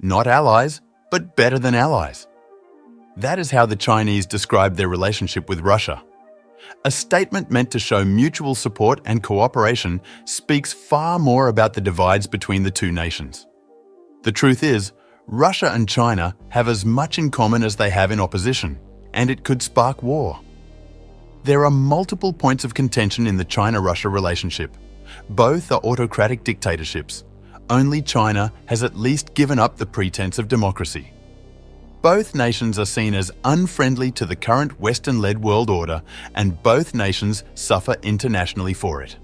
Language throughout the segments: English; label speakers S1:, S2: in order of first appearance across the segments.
S1: Not allies, but better than allies. That is how the Chinese describe their relationship with Russia. A statement meant to show mutual support and cooperation speaks far more about the divides between the two nations. The truth is, Russia and China have as much in common as they have in opposition, and it could spark war. There are multiple points of contention in the China-Russia relationship. Both are autocratic dictatorships. Only China has at least given up the pretense of democracy. Both nations are seen as unfriendly to the current Western-led world order, and both nations suffer internationally for it.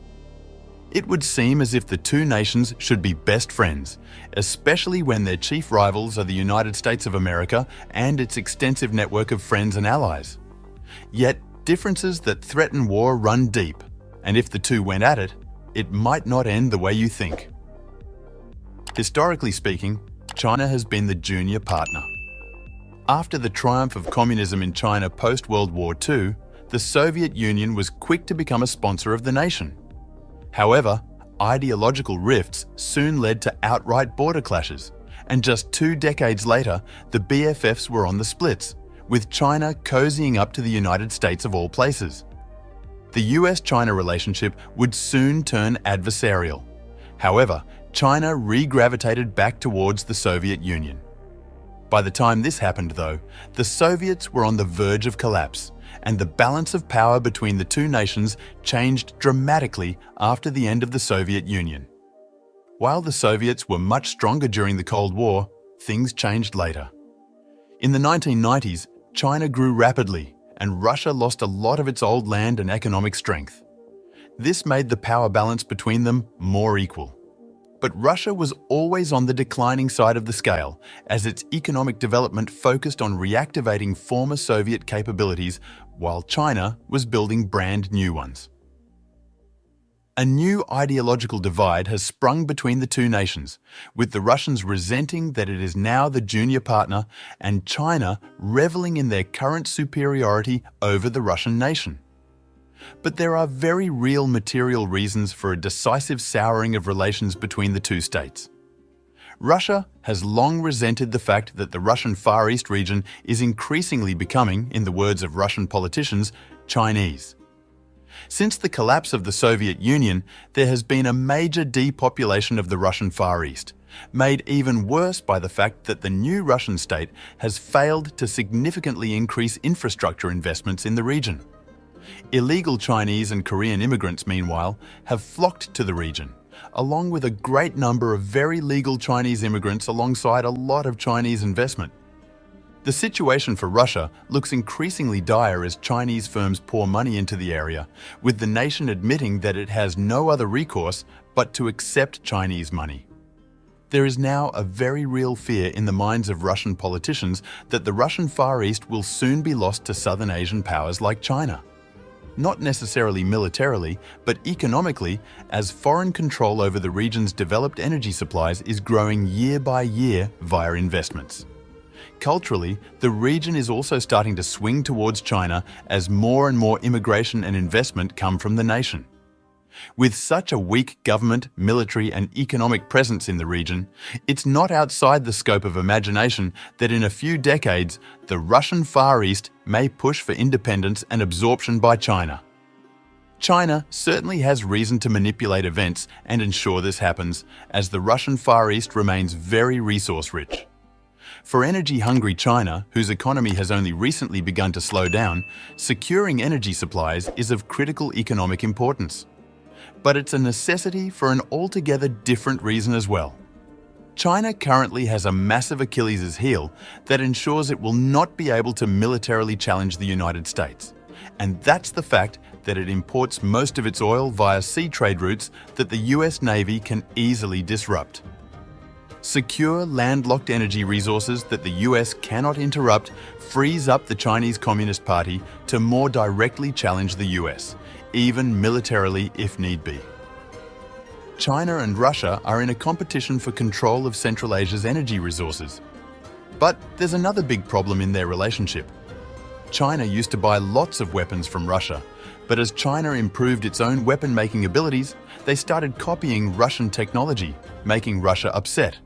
S1: It would seem as if the two nations should be best friends, especially when their chief rivals are the United States of America and its extensive network of friends and allies. Yet, differences that threaten war run deep, and if the two went at it, it might not end the way you think. Historically speaking, China has been the junior partner. After the triumph of communism in China post-World War II, the Soviet Union was quick to become a sponsor of the nation. However, ideological rifts soon led to outright border clashes, and just 2 decades later, the BFFs were on the splits, with China cozying up to the United States of all places. The US-China relationship would soon turn adversarial. However, China re-gravitated back towards the Soviet Union. By the time this happened, though, the Soviets were on the verge of collapse, and the balance of power between the two nations changed dramatically after the end of the Soviet Union. While the Soviets were much stronger during the Cold War, things changed later. In the 1990s, China grew rapidly, and Russia lost a lot of its old land and economic strength. This made the power balance between them more equal. But Russia was always on the declining side of the scale, as its economic development focused on reactivating former Soviet capabilities, while China was building brand new ones. A new ideological divide has sprung between the two nations, with the Russians resenting that it is now the junior partner and China reveling in their current superiority over the Russian nation. But there are very real material reasons for a decisive souring of relations between the two states. Russia has long resented the fact that the Russian Far East region is increasingly becoming, in the words of Russian politicians, Chinese. Since the collapse of the Soviet Union, there has been a major depopulation of the Russian Far East, made even worse by the fact that the new Russian state has failed to significantly increase infrastructure investments in the region. Illegal Chinese and Korean immigrants, meanwhile, have flocked to the region, along with a great number of very legal Chinese immigrants alongside a lot of Chinese investment. The situation for Russia looks increasingly dire as Chinese firms pour money into the area, with the nation admitting that it has no other recourse but to accept Chinese money. There is now a very real fear in the minds of Russian politicians that the Russian Far East will soon be lost to Southern Asian powers like China. Not necessarily militarily, but economically, as foreign control over the region's developed energy supplies is growing year by year via investments. Culturally, the region is also starting to swing towards China as more and more immigration and investment come from the nation. With such a weak government, military and economic presence in the region, it's not outside the scope of imagination that in a few decades, the Russian Far East may push for independence and absorption by China. China certainly has reason to manipulate events and ensure this happens, as the Russian Far East remains very resource-rich. For energy-hungry China, whose economy has only recently begun to slow down, securing energy supplies is of critical economic importance. But it's a necessity for an altogether different reason as well. China currently has a massive Achilles' heel that ensures it will not be able to militarily challenge the United States. And that's the fact that it imports most of its oil via sea trade routes that the US Navy can easily disrupt. Secure landlocked energy resources that the US cannot interrupt frees up the Chinese Communist Party to more directly challenge the US, even militarily if need be. China and Russia are in a competition for control of Central Asia's energy resources. But there's another big problem in their relationship. China used to buy lots of weapons from Russia, but as China improved its own weapon-making abilities, they started copying Russian technology, making Russia upset.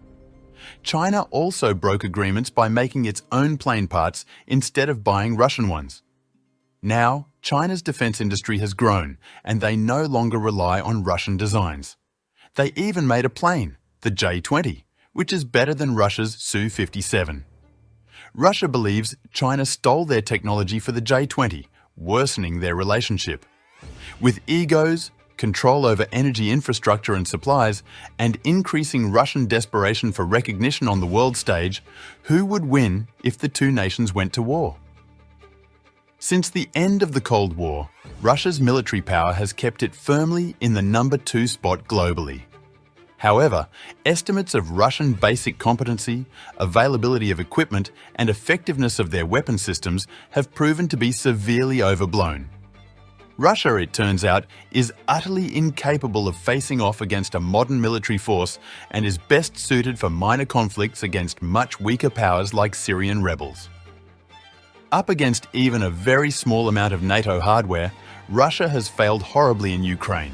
S1: China also broke agreements by making its own plane parts instead of buying Russian ones. Now, China's defense industry has grown, and they no longer rely on Russian designs. They even made a plane, the J-20, which is better than Russia's Su-57. Russia believes China stole their technology for the J-20, worsening their relationship. With egos, control over energy infrastructure and supplies, and increasing Russian desperation for recognition on the world stage, who would win if the two nations went to war? Since the end of the Cold War, Russia's military power has kept it firmly in the number 2 spot globally. However, estimates of Russian basic competency, availability of equipment, and effectiveness of their weapon systems have proven to be severely overblown. Russia, it turns out, is utterly incapable of facing off against a modern military force and is best suited for minor conflicts against much weaker powers like Syrian rebels. Up against even a very small amount of NATO hardware, Russia has failed horribly in Ukraine,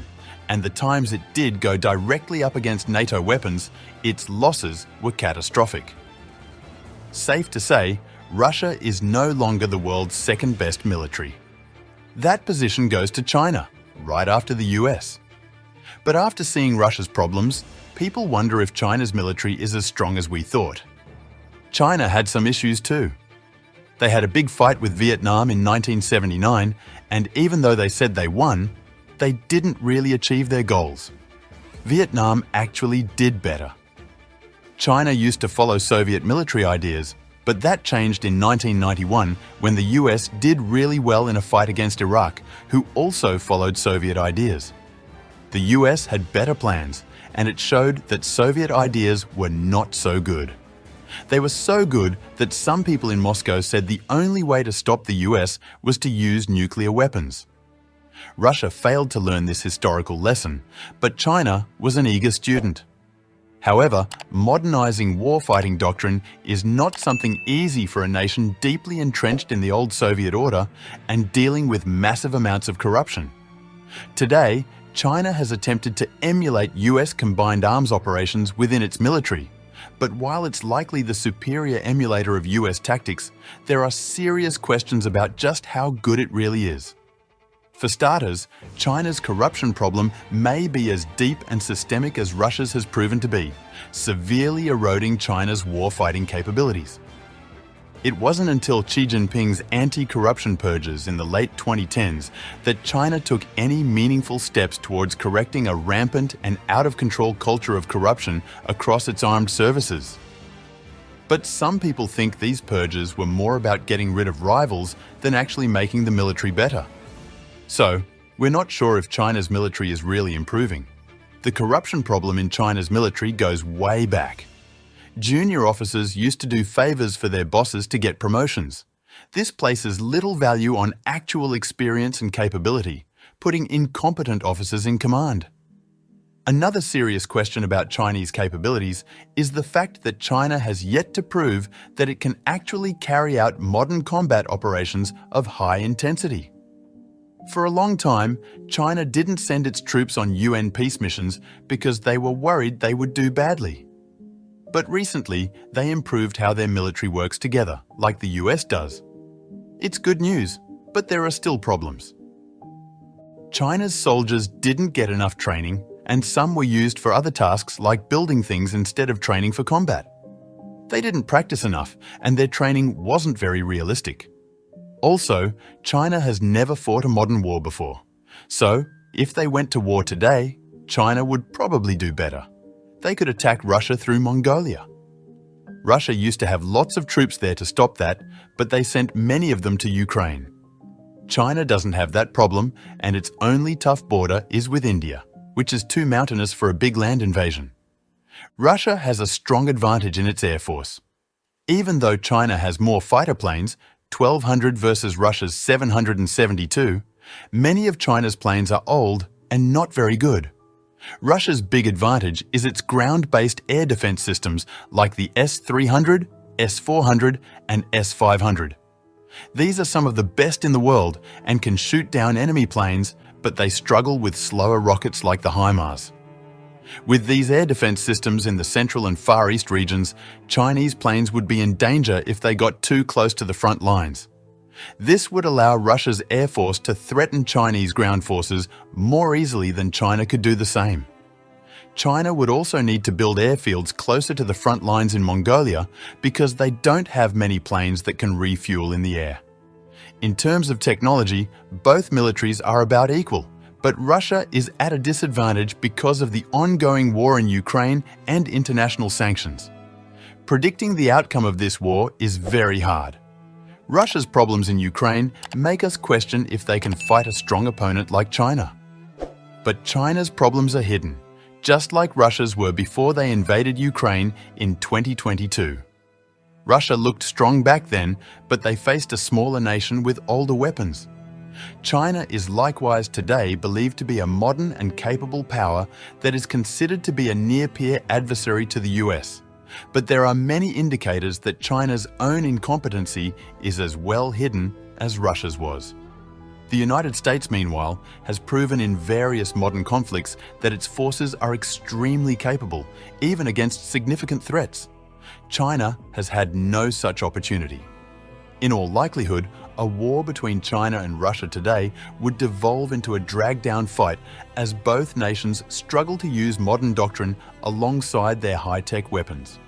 S1: and the times it did go directly up against NATO weapons, its losses were catastrophic. Safe to say, Russia is no longer the world's second best military. That position goes to China, right after the US. But after seeing Russia's problems, people wonder if China's military is as strong as we thought. China had some issues too. They had a big fight with Vietnam in 1979, and even though they said they won, they didn't really achieve their goals. Vietnam actually did better. China used to follow Soviet military ideas, but that changed in 1991 when the US did really well in a fight against Iraq, who also followed Soviet ideas. The US had better plans, and it showed that Soviet ideas were not so good. They were so good that some people in Moscow said the only way to stop the US was to use nuclear weapons. Russia failed to learn this historical lesson, but China was an eager student. However, modernizing warfighting doctrine is not something easy for a nation deeply entrenched in the old Soviet order and dealing with massive amounts of corruption. Today, China has attempted to emulate US combined arms operations within its military. But while it's likely the superior emulator of US tactics, there are serious questions about just how good it really is. For starters, China's corruption problem may be as deep and systemic as Russia's has proven to be, severely eroding China's warfighting capabilities. It wasn't until Xi Jinping's anti-corruption purges in the late 2010s that China took any meaningful steps towards correcting a rampant and out-of-control culture of corruption across its armed services. But some people think these purges were more about getting rid of rivals than actually making the military better. So, we're not sure if China's military is really improving. The corruption problem in China's military goes way back. Junior officers used to do favors for their bosses to get promotions. This places little value on actual experience and capability, putting incompetent officers in command. Another serious question about Chinese capabilities is the fact that China has yet to prove that it can actually carry out modern combat operations of high intensity. For a long time, China didn't send its troops on UN peace missions because they were worried they would do badly. But recently, they improved how their military works together, like the US does. It's good news, but there are still problems. China's soldiers didn't get enough training, and some were used for other tasks like building things instead of training for combat. They didn't practice enough, and their training wasn't very realistic. Also, China has never fought a modern war before. So, if they went to war today, China would probably do better. They could attack Russia through Mongolia. Russia used to have lots of troops there to stop that, but they sent many of them to Ukraine. China doesn't have that problem, and its only tough border is with India, which is too mountainous for a big land invasion. Russia has a strong advantage in its air force. Even though China has more fighter planes, 1,200 versus Russia's 772, many of China's planes are old and not very good. Russia's big advantage is its ground-based air defense systems like the S-300, S-400, and S-500. These are some of the best in the world and can shoot down enemy planes, but they struggle with slower rockets like the HIMARS. With these air defense systems in the Central and Far East regions, Chinese planes would be in danger if they got too close to the front lines. This would allow Russia's air force to threaten Chinese ground forces more easily than China could do the same. China would also need to build airfields closer to the front lines in Mongolia because they don't have many planes that can refuel in the air. In terms of technology, both militaries are about equal, but Russia is at a disadvantage because of the ongoing war in Ukraine and international sanctions. Predicting the outcome of this war is very hard. Russia's problems in Ukraine make us question if they can fight a strong opponent like China. But China's problems are hidden, just like Russia's were before they invaded Ukraine in 2022. Russia looked strong back then, but they faced a smaller nation with older weapons. China is likewise today believed to be a modern and capable power that is considered to be a near-peer adversary to the US. But there are many indicators that China's own incompetency is as well hidden as Russia's was. The United States, meanwhile, has proven in various modern conflicts that its forces are extremely capable, even against significant threats. China has had no such opportunity. In all likelihood, a war between China and Russia today would devolve into a drag-down fight as both nations struggle to use modern doctrine alongside their high-tech weapons.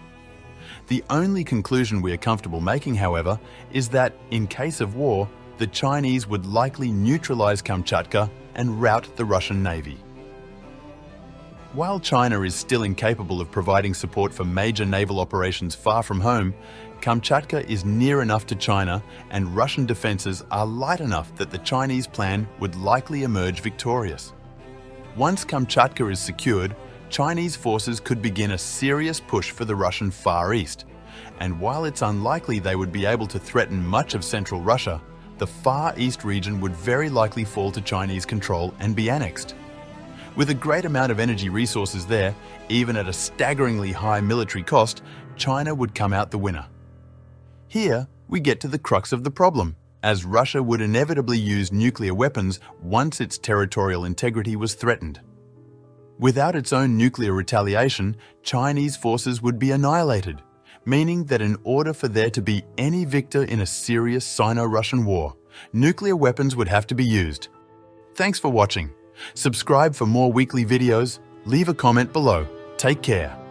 S1: The only conclusion we are comfortable making, however, is that, in case of war, the Chinese would likely neutralize Kamchatka and rout the Russian Navy. While China is still incapable of providing support for major naval operations far from home, Kamchatka is near enough to China and Russian defenses are light enough that the Chinese plan would likely emerge victorious. Once Kamchatka is secured, Chinese forces could begin a serious push for the Russian Far East. And while it's unlikely they would be able to threaten much of central Russia, the Far East region would very likely fall to Chinese control and be annexed. With a great amount of energy resources there, even at a staggeringly high military cost, China would come out the winner. Here, we get to the crux of the problem, as Russia would inevitably use nuclear weapons once its territorial integrity was threatened. Without its own nuclear retaliation, Chinese forces would be annihilated, meaning that in order for there to be any victor in a serious Sino-Russian war, nuclear weapons would have to be used. Thanks for watching. Subscribe for more weekly videos, leave a comment below. Take care.